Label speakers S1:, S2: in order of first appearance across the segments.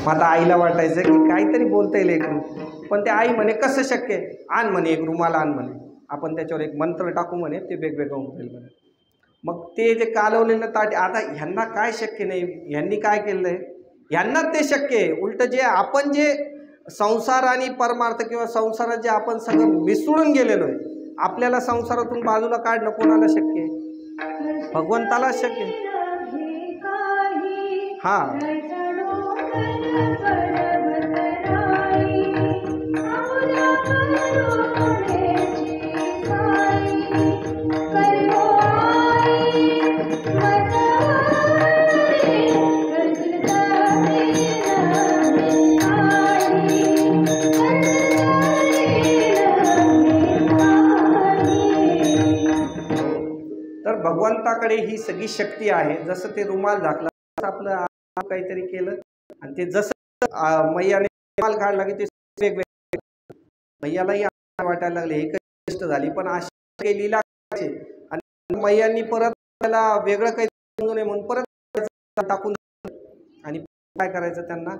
S1: मग आता आईला वाटायचं की काहीतरी बोलता येईल लेकरू, पण ते आई म्हणे कसं शक्य आहे, आण म्हणे एक रुमाल आण म्हणे, आपण त्याच्यावर एक मंत्र टाकू म्हणे, ते वेगवेगळं होऊन जाईल म्हणे. मग ते जे कालवलेलं ताट, आता ह्यांना काय शक्य नाही, ह्यांनी काय केलं आहे, ह्यांनाच ते शक्य आहे. उलट जे आपण जे संसार आणि परमार्थ किंवा संसारात जे आपण सगळं मिसळून गेलेलो आहे, आपल्याला संसारातून बाजूला काढणं कोणाला शक्य आहे? भगवंताला शक्य आहे. हां, तर भगवंताकडे ही सगळी शक्ती आहे. जसं ते रुमाल झाकला, आपलं काहीतरी केलं आणि ते जसं मैयाने रुमाल काढला की ते वेगवेगळे, मैयालाही वाटायला लागले हे काही गोष्ट झाली, पण अशी लीला आणि मैयांनी परत त्याला वेगळं काही समजू नये म्हणून परत टाकून, आणि काय करायचं त्यांना,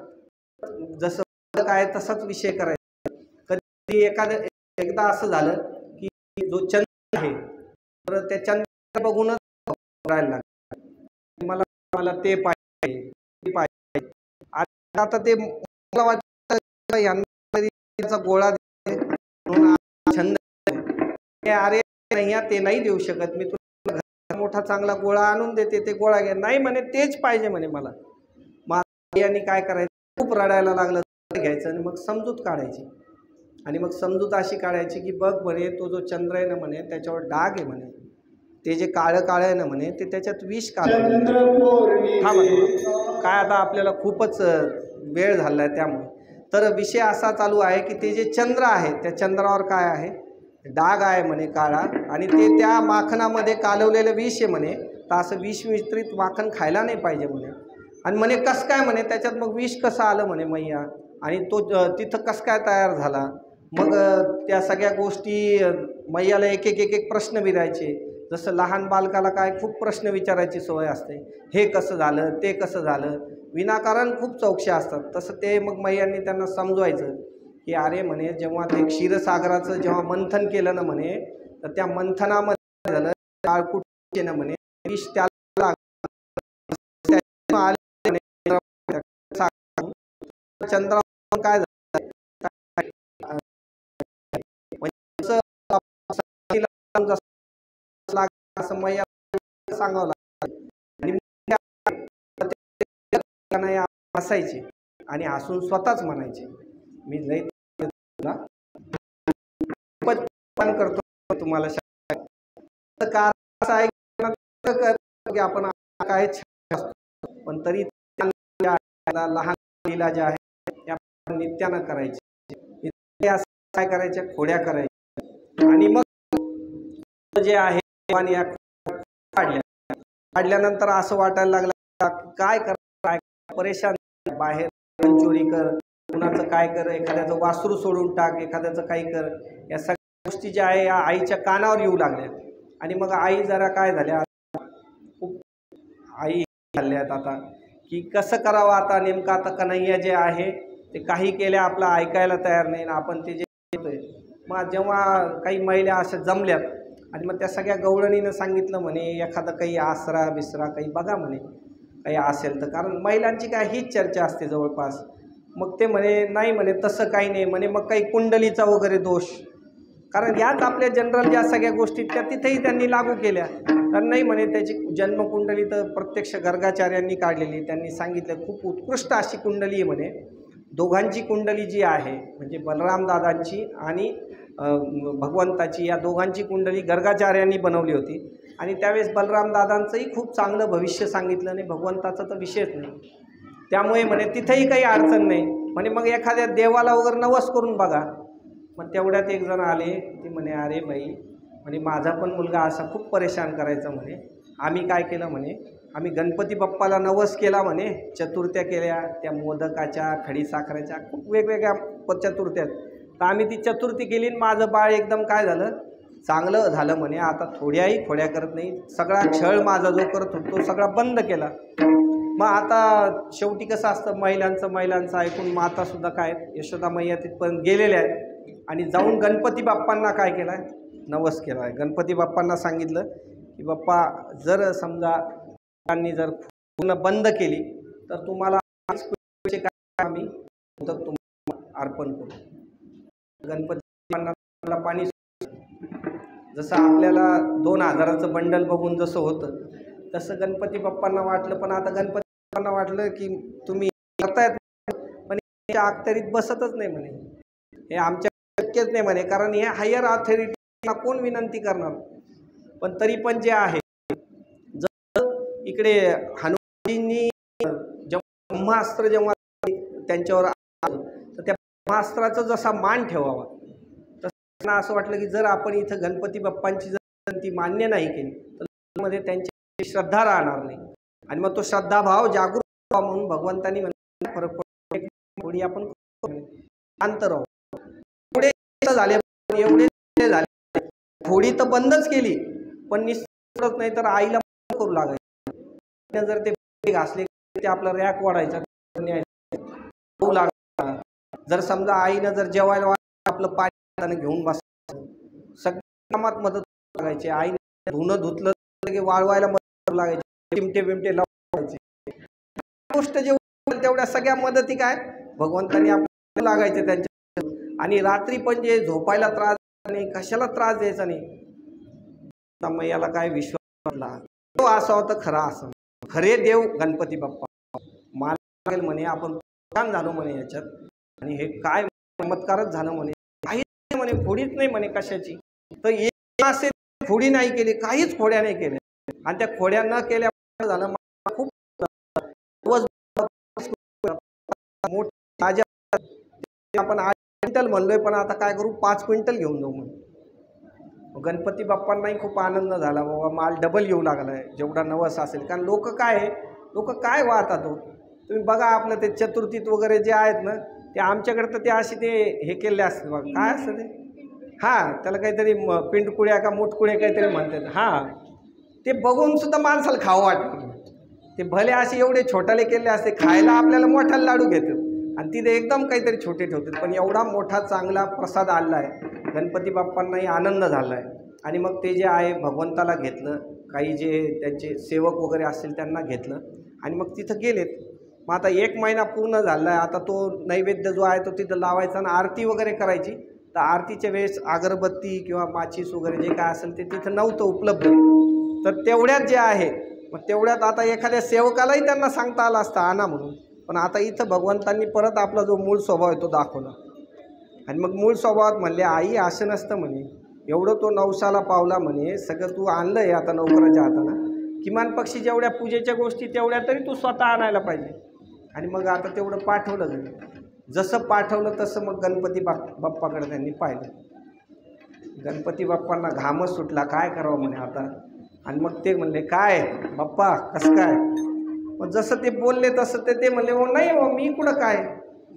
S1: जसं काय तसाच विषय करायचा. कधी एकदा असं झालं की जो चंद्र आहे तर त्या चंद्र बघूनच राहायला लागला, मला ते पाहिजे. आता ते मला वाटतं यांना गोळा छंद, अरे नाही ते नाही देऊ शकत, मी तुला मोठा चांगला गोळा आणून देते, ते गोळा घ्या, नाही म्हणे तेच पाहिजे म्हणे मला. मग यांनी काय करायचं, खूप रडायला लागलं, घ्यायचं आणि मग समजूत काढायची. आणि मग समजूत अशी काढायची की बघ म्हणे, तो जो चंद्र आहे ना म्हणे, त्याच्यावर डाग आहे म्हणे, ते जे काळं काळं आहे ना म्हणे, ते त्याच्यात विष काढलं. हा म्हणे, काय आता आपल्याला खूपच वेळ झाला आहे त्यामुळे. तर विषय असा चालू आहे की ते जे चंद्र आहे, त्या चंद्रावर काय आहे, डाग आहे म्हणे काळा, आणि ते त्या माखनामध्ये कालवलेलं विष आहे म्हणे. तर असं विष मिश्रित माखन खायला नाही पाहिजे म्हणे. आणि म्हणे कसं काय म्हणे, त्याच्यात मग विष कसं आलं म्हणे मैया, आणि तो तिथं कसं काय तयार झाला. मग त्या सगळ्या गोष्टी मैयाला एक एक प्रश्न विचारायचे. जसं लहान बालकाला काय खूप प्रश्न विचारायची सवय असते, हे कसं झालं, ते कसं झालं, विनाकारण खूप चौकशा असतात. तसं ते मग मैयांनी त्यांना समजवायचं की अरे म्हणे, जेव्हा ते क्षीरसागराचं जेव्हा मंथन केलं ना म्हणे, तर त्या मंथनामध्ये झालं काळकूट केलं म्हणे, विष त्याला चंद्र काय असं मैया सांगावं लागतं. आणि हसायचे आणि हसून स्वतःच म्हणायचे, मी लई पण करतो तुम्हाला कारण असं आहे की आपण काय पण तरी लहान लीला ज्या आहेत त्या नित्यानं करायचे, काय करायच्या, खोड्या करायच्या. आणि मग जे आहे काढल्यानंतर असं वाटायला लागलं काय कर, परेशान, बाहेर चोरी कर, कुणाचं काय कर, एखाद्याचं वासरू सोडून टाक, एखाद्याचं काही कर, या सगळ्या गोष्टी ज्या आहे या आईच्या कानावर येऊ लागल्या. आणि मग आई जरा काय झाल्या, खूप आई झाल्यात आता की कसं करावं आता नेमकं. आता कन्हैया जे आहे ते काही केल्या आपलं ऐकायला तयार नाही ना, आपण ते जे येतोय. मग जेव्हा काही महिला अशा जमल्यात आणि मग त्या सगळ्या गवळणीनं सांगितलं म्हणे, एखादा काही आसरा बिसरा काही बघा म्हणे, काही असेल तर, कारण महिलांची काय हीच चर्चा असते जवळपास. मग ते म्हणे नाही म्हणे, तसं काही नाही म्हणे, मग काही कुंडलीचा वगैरे दोष, कारण याच आपल्या जनरल ज्या सगळ्या गोष्टी त्या तिथेही त्यांनी लागू केल्या. तर नाही म्हणे, त्याची जन्मकुंडली तर प्रत्यक्ष गर्गाचार्यांनी काढलेली, त्यांनी सांगितलं खूप उत्कृष्ट अशी कुंडली आहे म्हणे. दोघांची कुंडली जी आहे म्हणजे बलराम दादांची आणि भगवंताची, या दोघांची कुंडली गर्गाचार्यांनी बनवली होती. आणि त्यावेळेस बलराम दादांचंही खूप चांगलं भविष्य सांगितलं नाही, भगवंताचं तर विषयच नाही. त्यामुळे म्हणे तिथेही काही अडचण नाही म्हणे, मग एखाद्या देवाला वगैरे नवस करून बघा. मग तेवढ्यात एक जण आले, ते म्हणे अरे बाई म्हणे, माझा पण मुलगा असा खूप परेशान करायचा म्हणे, आम्ही काय केलं म्हणे, आम्ही गणपती बाप्पाला नवस केला म्हणे, चतुर्थ्या केल्या, त्या मोदकाच्या, खडीसाखराच्या, खूप वेगवेगळ्या चतुर्थ्यात. तर आम्ही ती चतुर्थी केली, माझं बाळ एकदम काय झालं, चांगलं झालं म्हणे. आता थोड्याही खोड्या करत नाही, सगळा छळ माझा जो करत होतो तो सगळा बंद केला. मग आता शेवटी कसं असतं, महिलांचं ऐकून माता सुद्धा काय यशोदा मैया तिथपर्यंत गेलेल्या आहेत आणि जाऊन गणपती बाप्पांना काय केलं आहे, नवस केला आहे. गणपती बाप्पांना सांगितलं की बाप्पा जर समजा जर पूर्ण बंद केली तर तुम्हाला काय आम्ही तर तुम्हाला अर्पण करू. गणपती बाप्पांना पाणी, जसं आपल्याला 2000चं बंडल बघून जसं होतं तसं गणपती बाप्पांना वाटलं. पण आता गणपती बाप्पांना वाटलं की तुम्ही करतायत पण याच्या अखत्यारीत बसतच नाही म्हणे, हे आमच्या शक्यच नाही म्हणे, कारण हे हायर ऑथॉरिटीला कोण विनंती करणार. पण तरी पण जे आहे, जर इकडे हनुमानजींनी ब्रह्मास्त्र जेव्हा त्यांच्यावर आलं तर त्या ब्रह्मास्त्राचा जसा मान ठेवावा, तसं असं वाटलं की जर आपण इथं गणपती बाप्पांची जर ती मान्य नाही केली तर मध्ये त्यांची श्रद्धा राहणार नाही आणि मग तो श्रद्धाभाव जागृत व्हावा म्हणून भगवंतांनी फरक पडतो, थोडी आपण शांत राहू. एवढे झाले, एवढे झाले, थोडी तर बंदच केली पण निसरत नाही तर आईला करू लागायचं. जर ते घासले ते आपला रॅक वाढायचा, जर समजा आईनं जर जेवायला आपलं पाणी घेऊन बसायचं, सगळ्या कामात मदत लागायची. आईने धुणं धुतलं की वाळवायला मदत लागायची, चिमटे बिमटे लावायचे. गोष्ट जे तेवढ्या सगळ्या मदती काय भगवंतांनी आपल्याला लागायचे त्यांच्या. आणि रात्री पण जे झोपायला त्रास नाही, कशाला त्रास द्यायचा नाही. मैयाला काय विश्वास तो असा होता खरा, असं खरे देव गणपती बाप्पा. मला लागेल म्हणे आपण छान झालो म्हणे याच्यात, आणि हे काय चमत्कारच झालं म्हणे, काहीच म्हणे फोडीच नाही म्हणे कशाची. तर एक असे फोडी नाही केली, काहीच खोड्या नाही केल्या, आणि त्या खोड्या न केल्या झालं खूप आपण 8 क्विंटल म्हणलोय पण आता काय करू 5 क्विंटल घेऊन जाऊ म्हणून. गणपती बाप्पांनाही खूप आनंद झाला, बाबा माल डबल येऊ लागलाय जेवढा नवस असेल. कारण लोक काय वाहतात हो, तुम्ही बघा आपलं ते चतुर्थीत वगैरे जे आहेत ना, ते आमच्याकडे तर ते असे ते हे केले असते बघा, काय असतं ते, हां त्याला काहीतरी पिंडकुळ्या का मोठकुळ्या काहीतरी म्हणतात. हां ते बघून सुद्धा माणसाला खावं वाटतं. ते भले असे एवढे छोटाले केले असते, खायला आपल्याला मोठा लाडू घेतात आणि तिथे एकदम काहीतरी छोटे ठेवतात. पण एवढा मोठा चांगला प्रसाद आला आहे, गणपती बाप्पांनाही आनंद झाला आहे. आणि मग ते जे आहे भगवंताला घेतलं, काही जे त्यांचे सेवक वगैरे असतील त्यांना घेतलं आणि मग तिथं गेलेत. मग आता 1 महिना पूर्ण झाला आहे. आता तो नैवेद्य जो आहे तो तिथं लावायचा आणि आरती वगैरे करायची. तर आरतीच्या वेळेस अगरबत्ती किंवा माचीस वगैरे जे काय असेल ते तिथं नव्हतं उपलब्ध. तर तेवढ्यात जे आहे, मग तेवढ्यात आता एखाद्या सेवकालाही त्यांना सांगता आलं असतं आणा म्हणून, पण आता इथं भगवंतांनी परत आपला जो मूळ स्वभाव आहे तो दाखवला. आणि मग मूळ स्वभावात म्हणले, आई असं नसतं म्हणे, एवढं तो नवसाला पावला म्हणे, सगळं तू आणलं आहे आता नोकराच्या हातानं, किमान पक्षी जेवढ्या पूजेच्या गोष्टी तेवढ्या तरी तू स्वतः आणायला पाहिजे. आणि मग आता तेवढं पाठवलं घरी. जसं पाठवलं तसं मग गणपती बाप्पाकडे त्यांनी पाहिलं. गणपती बाप्पांना घामच सुटला, काय करावं म्हणे आता. आणि मग ते म्हणले, काय बाप्पा कसं काय. मग जसं ते बोलले तसं ते म्हणले, हो नाही हो मी कुठं काय,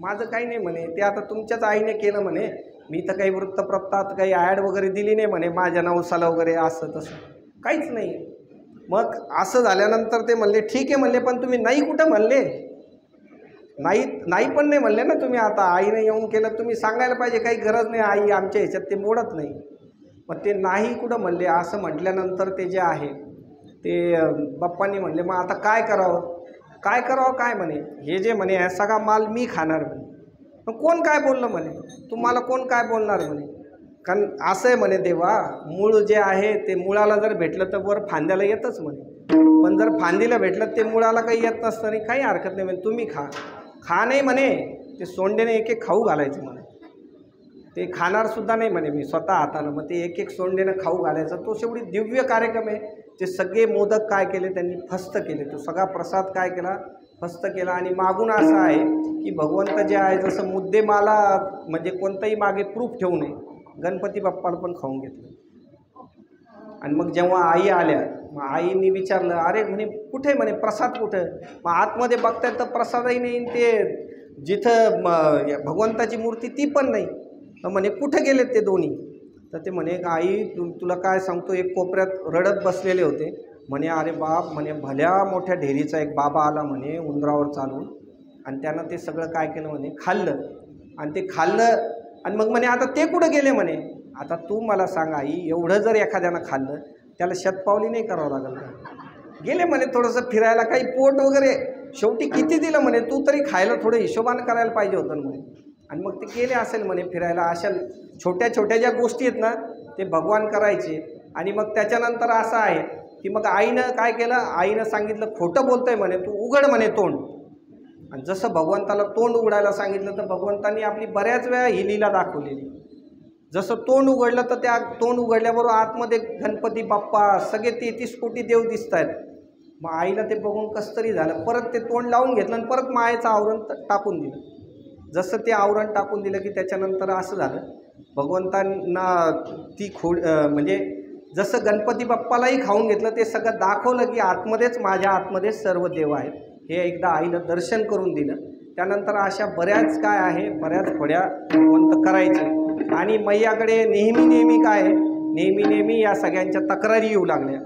S1: माझं काही नाही म्हणे, ते आता तुमच्याच आईने केलं म्हणे, मी तर काही वृत्तपत्रात काही ॲड वगैरे दिली नाही म्हणे माझ्या नवसाला वगैरे असं तसं काहीच नाही. मग असं झाल्यानंतर ते म्हणले ठीक आहे म्हणले, पण तुम्ही नाही कुठं म्हणले, नाही पण नाही म्हणले ना तुम्ही. आता आईने येऊन केलं, तुम्ही सांगायला पाहिजे, काही गरज नाही आई आमच्या ह्याच्यात ते मोडत नाही. मग ते नाही कुठं म्हणले. असं म्हटल्यानंतर ते जे आहे ते बाप्पांनी म्हणले, मग आता काय करावं काय म्हणे, हे जे म्हणे हा सगळा माल मी खाणार म्हणे. मग कोण काय बोललं म्हणे, तुम्हाला कोण काय बोलणार म्हणे. कारण असं आहे म्हणे देवा, मूळ जे आहे ते मुळाला जर भेटलं तर वर फांद्याला येतच म्हणे, पण जर फांदीला भेटलं ते मुळाला काही येत नसतं. आणि काही हरकत नाही म्हणे, तुम्ही खा नाही म्हणे, ते सोंडेने एक एक खाऊ घालायचं म्हणे, ते खाणारसुद्धा नाही म्हणे मी स्वतः हातानं. मग ते एक एक सोंडेनं खाऊ घालायचं. तो शेवटी दिव्य कार्यक्रम आहे. ते सगळे मोदक काय केले त्यांनी, फस्त केले. तो सगळा प्रसाद काय केला, फस्त केला. आणि मागून असं आहे की भगवंत जे आहे जसं मुद्देमाला म्हणजे कोणताही मागे प्रूफ ठेवू नये, गणपती बाप्पाला पण खाऊन घेतलं. आणि मग जेव्हा आई आल्या, मग आईने विचारलं, अरे म्हणे कुठे म्हणे प्रसाद कुठं. मग आतमध्ये बघतायत तर प्रसादही नाही, ते जिथं भगवंताची मूर्ती ती पण नाही. तर म्हणे कुठे गेलेत ते दोन्ही. तर ते म्हणे आई तुला काय सांगतो, एक कोपऱ्यात रडत बसलेले होते, म्हणे अरे बाप, म्हणे भल्या मोठ्या ढेरीचा एक बाबा आला म्हणे उंदरावर चालून, आणि त्यानं ते सगळं काय केलं म्हणे, खाल्लं. आणि ते खाल्लं आणि मग म्हणे आता ते कुठं गेले म्हणे. आता तू मला सांग आई, एवढं जर एखाद्यानं खाल्लं त्याला शतपावली नाही करावं लागलं का? गेले म्हणे थोडंसं फिरायला, काही पोट वगैरे, शेवटी किती दिलं म्हणे, तू तरी खायला थोडं हिशोबानं करायला पाहिजे होतं म्हणे. आणि मग ते गेले असेल म्हणे फिरायला. अशा छोट्या छोट्या ज्या गोष्टी आहेत ना ते भगवान करायचे. आणि मग त्याच्यानंतर असं आहे की मग आईनं काय केलं, आईनं सांगितलं खोटं बोलतोय म्हणे, तू उघड म्हणे तोंड. आणि जसं भगवंताला तोंड उघडायला सांगितलं तर भगवंतांनी आपली बऱ्याच वेळा ही लीला दाखवलेली. जसं तोंड उघडलं तर त्या तोंड उघडल्याबरोबर आतमध्ये गणपती बाप्पा सगळे 33 कोटी देव दिसत आहेत. मग आईला ते बघून कसं तरी झालं, परत ते तोंड लावून घेतलं आणि परत मायेचं आवरण टाकून दिलं. जसं ते आवरण टाकून दिलं की त्याच्यानंतर असं झालं, भगवंतांना ती म्हणजे जसं गणपती बाप्पालाही खाऊन घेतलं, ते सगळं दाखवलं की आतमध्येच, माझ्या आतमध्येच सर्व देव आहेत. हे एकदा आईला दर्शन करून दिलं. त्यानंतर अशा बऱ्याच काय आहे, बऱ्याच खोड्या भगवंत करायचे. आणि मैयाकडे नेहमी काय आहे, नेहमी या सगळ्यांच्या तक्रारी येऊ लागल्या.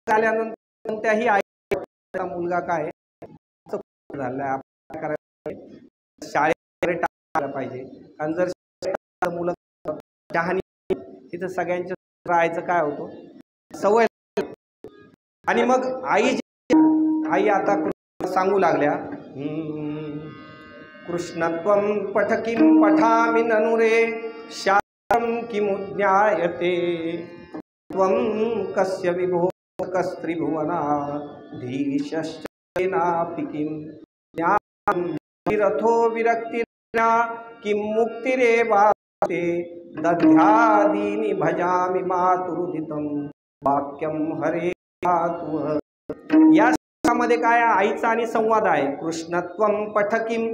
S1: आल्यानंतर कोणत्याही आईचा मुलगा काय झाला करायला, शाळेत टाकायला पाहिजे. कारण जर मुलं शहाणी तिथं सगळ्यांचं राहायचं काय होतं, सवय. आणि मग आई आता सांगू लागल्या, कृष्णत्वं पठ किं पठामि ननु रे, शास्त्रं किमुज्ञायते, त्वं कस्य विभो कस्त्रिभुवनाधीशश्चेनापि किं, ज्ञानं विरथो विरक्तिर्ना किं मुक्तिरेवाते, दध्यादीनि भजामि मातुरुदितं वाक्यं हरे मातुः. या मध्ये काय आईचा आणि संवाद आहे. कृष्णत्वं पठ किं,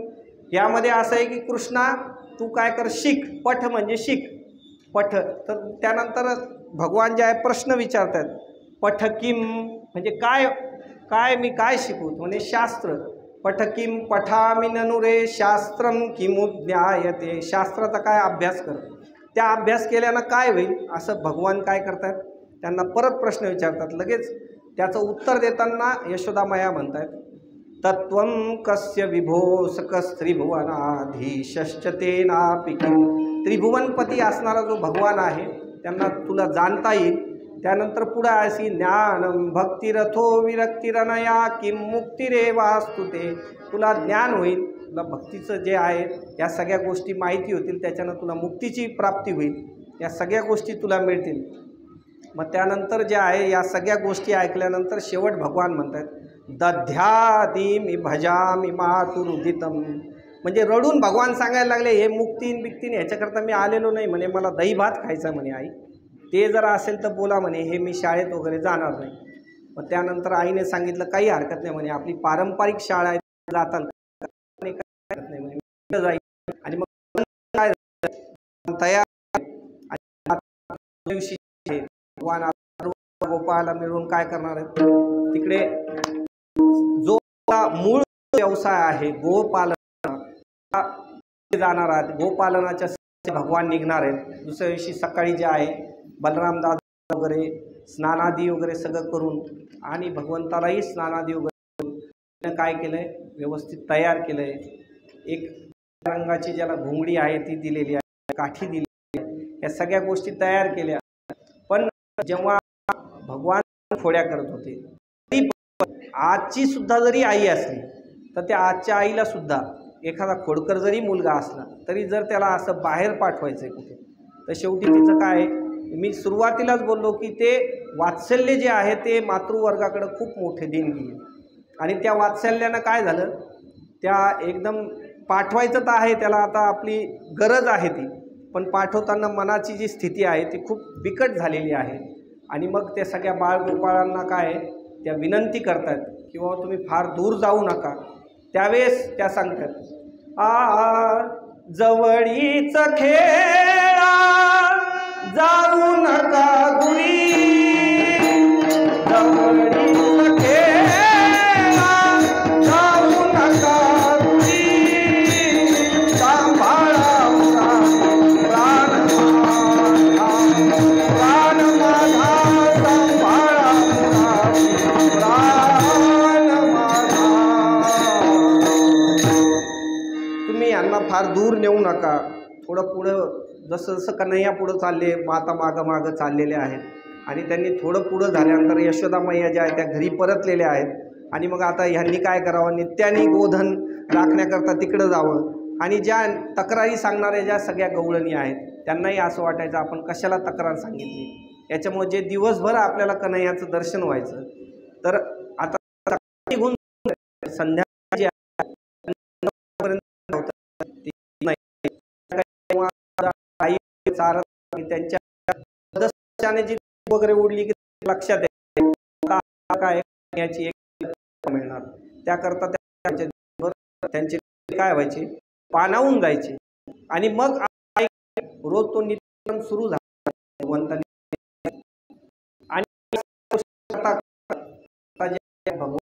S1: यामध्ये असं आहे की कृष्णा तू काय कर, शिक. पठ म्हणजे शिक, पठ. तर त्यानंतर भगवान जे आहे प्रश्न विचारतात, पठ किं म्हणजे काय, काय मी काय शिकू, म्हणजे शास्त्र. पठ किं पठामि ननु रे, शास्त्रं किमुज्ञायते, शास्त्राचा काय अभ्यास कर. त्या अभ्यास केल्यानं काय होईल असं भगवान काय करतात, त्यांना परत प्रश्न विचारतात. लगेच त्याचं उत्तर देताना यशोदामाया म्हणतात, तत्त्वं कस्य विभोस कस्त्रिभुवनाधीशश्च तेनापि किं. त्रिभुवनपती असणारा जो भगवान आहे त्यांना तुला जाणता येईल. त्यानंतर पुढे अशी ज्ञानं भक्तिरथो विरक्तिरनया किं मुक्तिरेवास्तु ते. तुला ज्ञान होईल, तुला भक्तीचं जे आहे या सगळ्या गोष्टी माहिती होतील, त्याच्यानं तुला मुक्तीची प्राप्ती होईल, या सगळ्या गोष्टी तुला मिळतील. मग त्यानंतर जे आहे या सगळ्या गोष्टी ऐकल्यानंतर शेवट भगवान म्हणतात, दध्यादीमि भजामि मातुरुदितं. म्हणजे रडून भगवान सांगायला लागले, हे मुक्तीन बिक्तीन ह्याच्याकरता मी आलेलो नाही म्हणे, मला दही भात खायचा म्हणे आई. ते जर असेल तर बोला म्हणे, हे मी शाळेत वगैरे जाणार नाही. मग त्यानंतर आईने सांगितलं काही हरकत नाही म्हणे, आपली पारंपरिक शाळा आहे, जाताल काही हरकत नाही म्हणे, जाईल. आणि मग काय तयार दिवशी भगवान गोपाळाला मिळून काय करणार आहेत, तिकडे जो मूळ व्यवसाय आहे गोपालन जाणार आहेत, गोपालनाच्या भगवान निघणार आहेत. दुसऱ्या दिवशी सकाळी जे आहे बलराम दादा वगैरे स्नानादी वगैरे सगळं करून आणि भगवंतालाही स्नानादी वगैरे करून काय केलं आहे, व्यवस्थित तयार केलं आहे. एक रंगाची ज्याला घोंगडी आहे ती दिलेली आहे, काठी दिलेली आहे, या सगळ्या गोष्टी तयार केल्या. पण जेव्हा भगवान खोड्या करत होते, आजची सुद्धा जरी आई असली तर त्या आजच्या आईला सुद्धा एखादा खोडकर जरी मुलगा असला तरी जर त्याला असं बाहेर पाठवायचं आहे कुठे, तर शेवटी तिचं काय, मी सुरुवातीलाच बोललो की ते वात्सल्य जे आहे ते मातृवर्गाकडे खूप मोठे देणगी आहे. आणि त्या वात्सल्यानं काय झालं, त्या एकदम पाठवायचं तर आहे त्याला, आता आपली गरज आहे ती, पण पाठवताना मनाची जी स्थिती आहे ती खूप बिकट झालेली आहे. आणि मग त्या सगळ्या बाळगोपाळांना काय त्या विनंती करतात की बाबा तुम्ही फार दूर जाऊ नका. त्यावेळेस त्या सांगतात, जवळीच खेळा जाऊ नका दुरी, जवळीच खेळा जाऊ नका दुरी, सांभाळा प्राण माझा, प्राण माझा सांभाळा तुम्ही यांना फार दूर नेऊ नका, थोडं पुढं जसं जसं कन्हैया पुढं चालले माता मागं मागं चाललेले आहेत आणि त्यांनी थोडं पुढं झाल्यानंतर यशोदा मैया ज्या आहेत त्या घरी परतलेल्या आहेत आणि मग आता ह्यांनी काय करावं, नित्याने गोधन राखण्याकरता तिकडं जावं आणि ज्या तक्रारी सांगणाऱ्या ज्या सगळ्या गवळणी आहेत त्यांनाही असं वाटायचं आपण कशाला तक्रार सांगितली, याच्यामुळे जे दिवसभर आपल्याला कन्हैयाचं दर्शन व्हायचं तर आता निघून संध्याकाळी त्यांच्या सदस्याने जी वगैरे उडली की लक्षात येते काय याची एक मिळणार, त्याकरता त्यांचे काय व्हायचे पाणावून जायचे आणि मग रोज तो नित्यक्रम सुरू झाला भगवंतांनी आणि भगवान